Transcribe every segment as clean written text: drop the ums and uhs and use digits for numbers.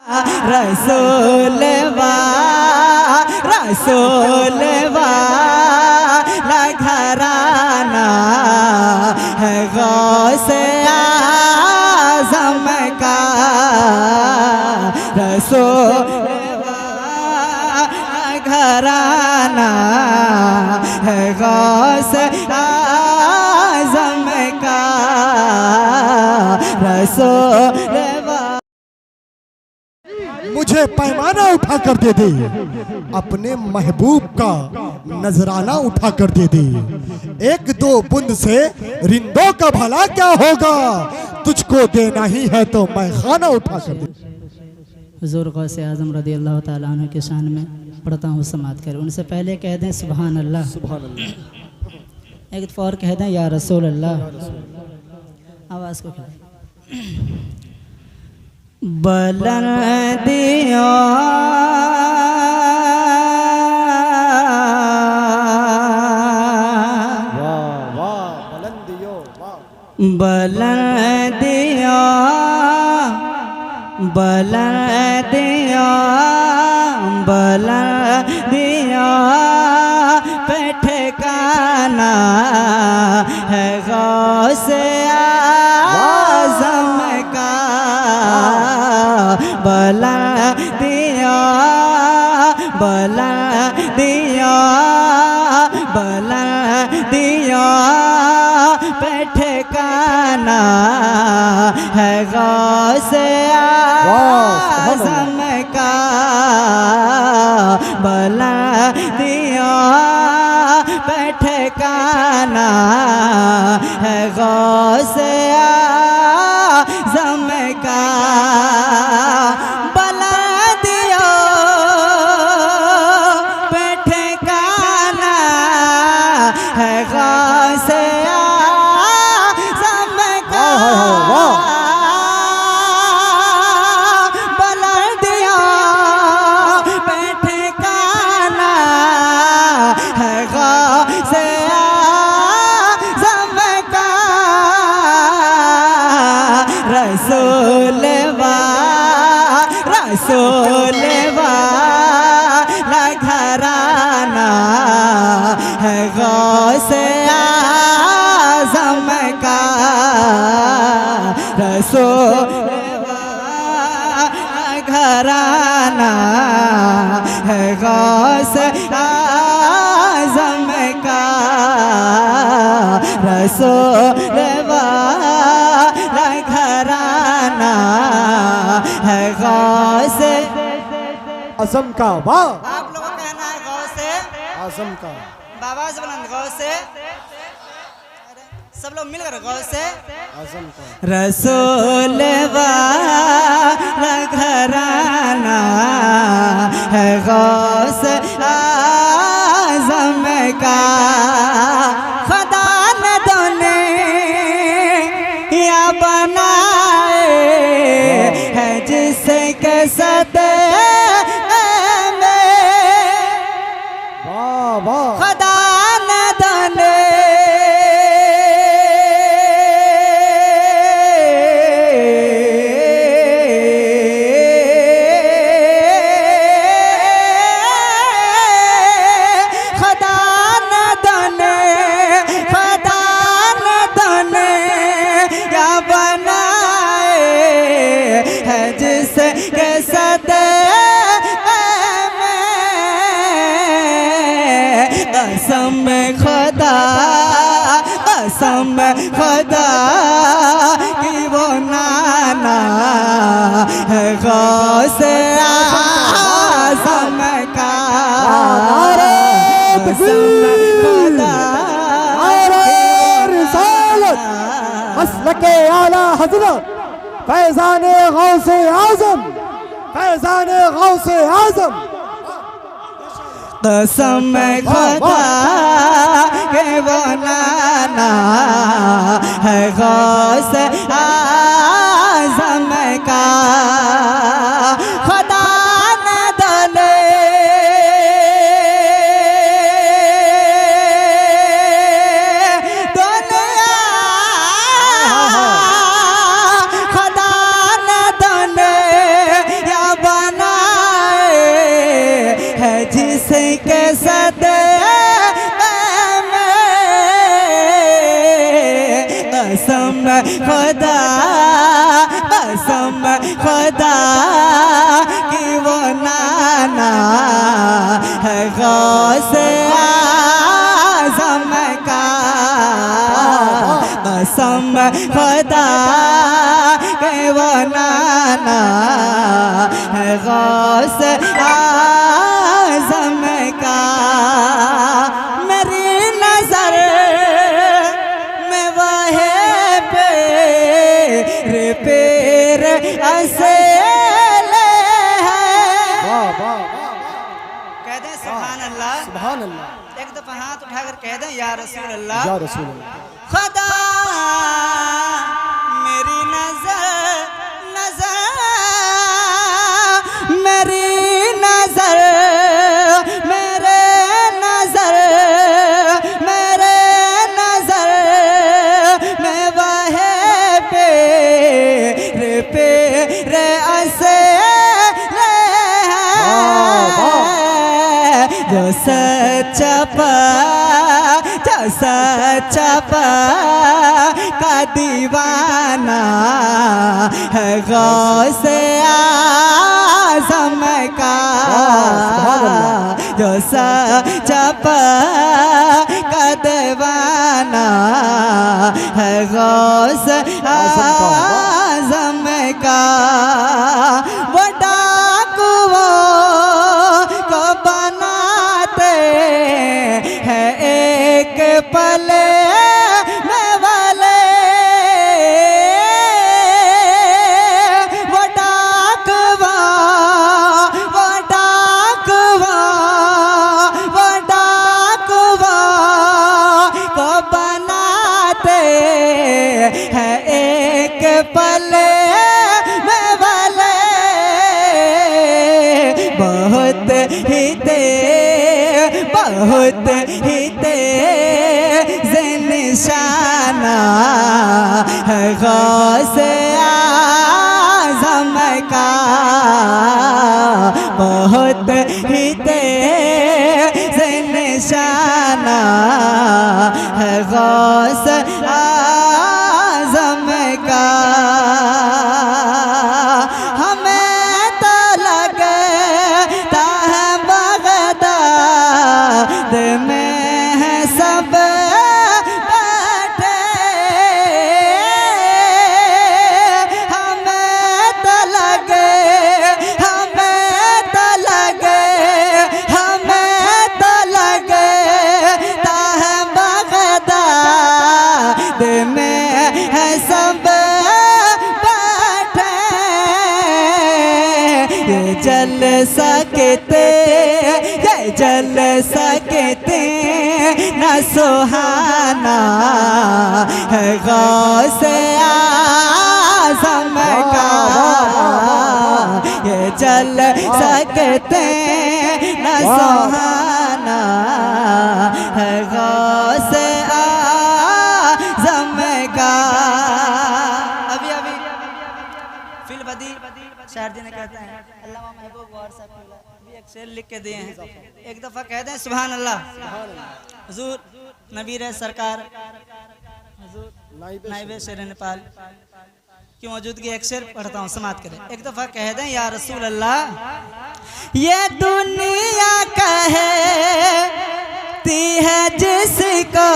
रसूलवा रसूलवा घराना है गौसे आज़म का रसूलवा घराना है गौसे आज़म का रसूलवा। मुझे पैमाना उठा कर दे दे, अपने महबूब का नजराना उठा कर दे दे। एक दो बूंद से रिंदों का भला क्या होगा, तुझको देना ही है तो मैं खाना उठा कर दे। हुज़ूर गौसे आज़म रज़ी अल्लाह ताला अन्हु के शान में पढ़ता हूँ, समात करें। उनसे पहले कह दें सुभान अल्लाह, सुभान अल्लाह। एक दफ़ा और कह दें या रसूल अल्लाह। आवाज़ को करें। बुलंदियों बुलंदियों बुलंदियों बुलंदियों पे ठिकाना है गौसे आज़म का बुलंदियों बुलंदियों बुलंदियों पे ठिकाना है गौसे आज़म का बुलंदियों पे ठिकाना है गौसे आज़म का बुलंदियों पे ठिकाना है गौसे आज़म का बुलंदियों पे ठिकाना है गौसे आज़म का रसूलवा रसूलवा घराना है गौसे आज़म का रसूलवा घराना है गौसे आज़म का रसूलवा घराना है गौसे आज़म का। वाह, आप लोगों का कहना है गौसे आज़म का। बाबा से बुलंद गौसे, सब लोग मिलकर गौसे आज़म का। रसूलवा घराना है गौसे आज़म का। खुदा ने दुनिया बनाए है जिसके सदक़े में, वाह वाह, खुदा ने दुनिया जिसके सदक़े में कसम खुदा की वो नाना है गौसे आज़म का। कसम खुदा मसलके आला हज़रत फैज़ाने गौसे आज़म, फैज़ाने गौसे आज़म। कसम खुदा के वो नाना है गौसे आज़म का। खुदा ने दुनिया खुदा ने दुनिया है गौसे आज़म का कसम खुदा के वो नाना है गौसे आज़म का। मेरी नजर में वह पेर असेले है। कह दें सुभान अल्लाह, सुभान अल्लाह। एक दफा हाथ उठाकर कह दें या रसूल अल्लाह, या रसूल अल्लाह। खुदा मेरी नजर मेरी नजर मेरे नजर में वह पेर असेले है जो सच्चा का दीवाना है गौसे आज़म का। जो सच्चा का दीवाना है गौसे आज़म का। वो डाकुओं को बनाते हैं एक पले में वाले, वो डाकुआ को बनाते हैं एक पले में वाले। बहुत ही तेज निशाना है गौसे आज़म का। बहुत ही तेज निशाना है गौसे आज़म का। हमें तो लगता है बगदाद में है सब बैठे। हमें तो लगता है बगदाद में है सब बैठे। ये जल सकते न सुहाना है गौसे आज़म का। ये जल सकते न सुहाना है गौसे आज़म का। अभी फिल बदी शायर जी ने कहते हैं अल्लामा महबूब गौर साहब भी एक शेर लिख के दिए हैं। एक दफा कह दें सुभान अल्लाह। हुजूर नबीर सरकार हुजूर नाइबे शेर नेपाल की मौजूदगी एक शेर पढ़ता हूँ, समाप्त करें। एक दफा कह दें या रसूल अल्लाह, ये दुनिया कहती है जिसको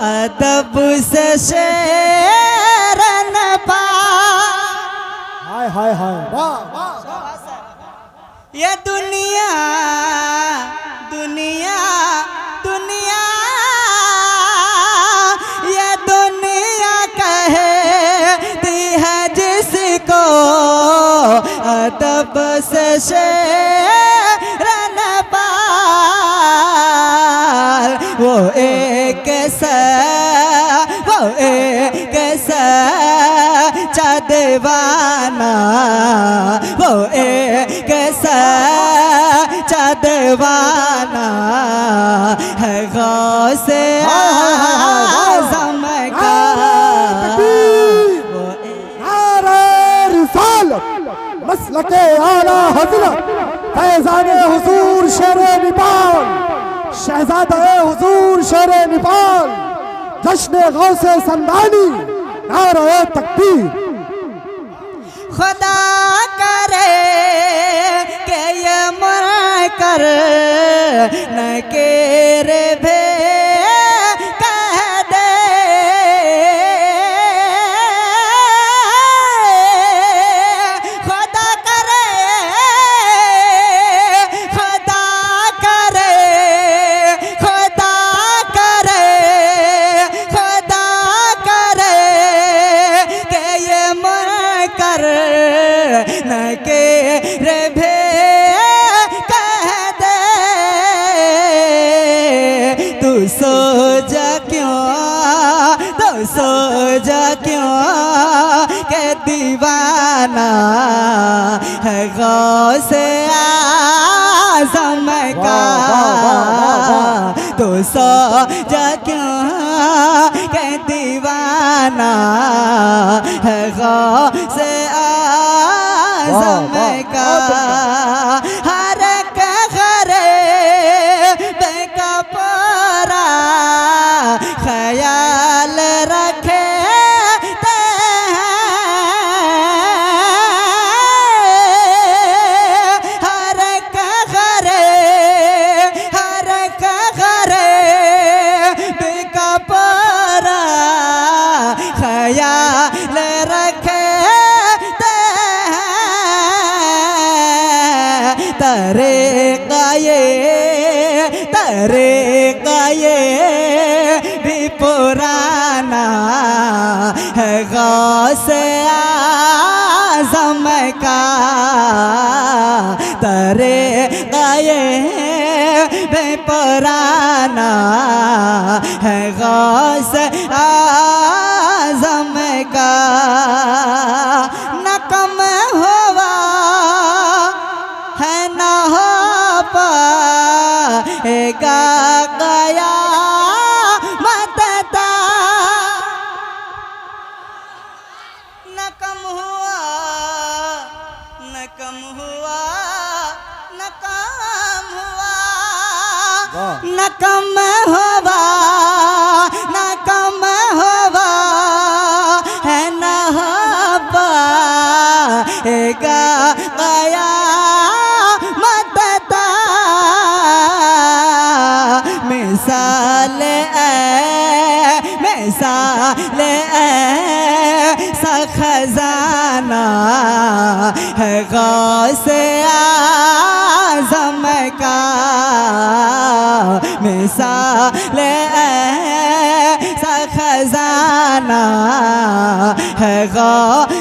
अदब से शेर न पा। हाय हाय हाय वाह वाह। ये दुनिया दुनिया दुनिया ये दुनिया कहती है जिसको अदब से शेर न पार। वो एक सच्चा दीवाना, वो एक सच्चा दीवाना है गौसे आज़म का। मसलके आला हज़रत फैज़ाने हुजूर शेरे नेपाल, शहज़ादे हुजूर शेरे नेपाल, जश्न गौसे समदानी, नारे तकबीर। खुदा करे के ये कर न के रे भे कह दे खुदा करे खुदा करे खुदा करे खुदा करे के ये मन कर न के रे भे कह दे तू सो जा क्यों तू सो जा क्यों के दीवाना है गौसे आज़म का तू सो जा क्यों के दीवाना है गौसे आज़म का हर कहरे बेका परा ख्याल रखे हर कहरे बेका परा ख्याल रखे तरे काये भी पुराना है गौसे आज़म का तरे काये भी पुराना है गौसे आज़म का न कम हुआ है न हो पाएगा गया मतता न कम हुआ न कम हुआ न कम हुआ न कम हुआ न कम हुआ है न हो पाएगा गया मिसाल ऐसा खजाना है गौसे आज़म का मिसाल ऐसा खजाना है गौसे